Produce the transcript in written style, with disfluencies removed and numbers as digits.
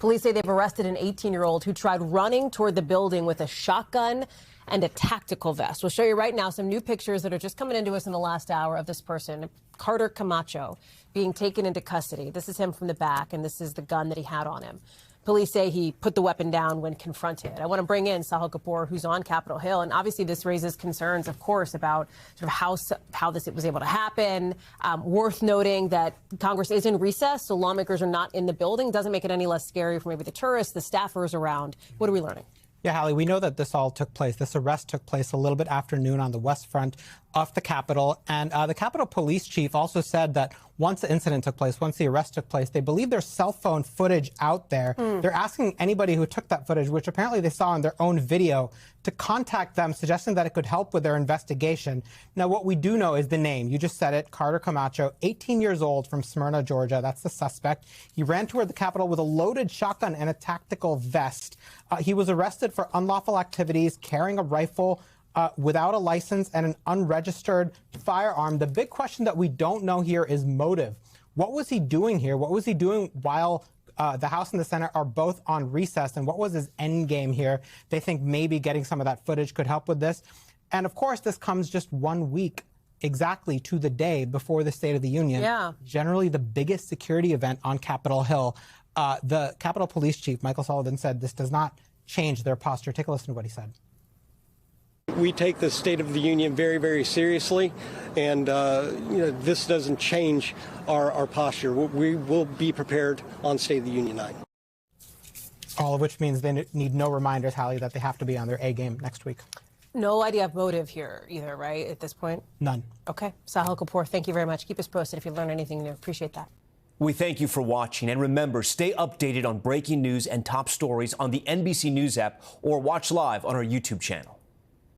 Police say they've arrested an 18-year-old who tried running toward the building with a shotgun and a tactical vest. We'll show you right now some new pictures that are just coming into us in the last hour of this person, Carter Camacho, being taken into custody. This is him from the back, and this is the gun that he had on him. Police say he put the weapon down when confronted. I want to bring in Sahil Kapur, who's on Capitol Hill, and obviously this raises concerns, of course, about sort of how this was able to happen. Worth noting that Congress is in recess, so lawmakers are not in the building. Doesn't make it any less scary for maybe the tourists, the staffers around. What are we learning? Yeah, Hallie, we know that this all took place. This arrest took place a little bit after noon on the west front of the Capitol. And the Capitol Police Chief also said that once the incident took place, once the arrest took place, they believe there's cell phone footage out there. They're asking anybody who took that footage, which apparently they saw in their own video, to contact them, suggesting that it could help with their investigation. Now, what we do know is the name. You just said it, Carter Camacho, 18 years old, from Smyrna, Georgia. That's the suspect. He ran toward the Capitol with a loaded shotgun and a tactical vest. He was arrested for unlawful activities, carrying a rifle without a license, and an unregistered firearm. The big question that we don't know here is motive. What was he doing here? What was he doing while the House and the Senate are both on recess? And what was his end game here? They think maybe getting some of that footage could help with this. And of course, this comes just 1 week exactly to the day before the State of the Union. Yeah. Generally the biggest security event on Capitol Hill. The Capitol Police Chief, Michael Sullivan, said this does not change their posture. Take a listen to what he said. We take the State of the Union very, very seriously, and this doesn't change our posture. We will be prepared on State of the Union night. All of which means they need no reminders, Hallie, that they have to be on their A game next week. No idea of motive here either, right, at this point? None. Okay. Sahil Kapur, thank you very much. Keep us posted if you learn anything new. Appreciate that. We thank you for watching, and remember, stay updated on breaking news and top stories on the NBC News app or watch live on our YouTube channel.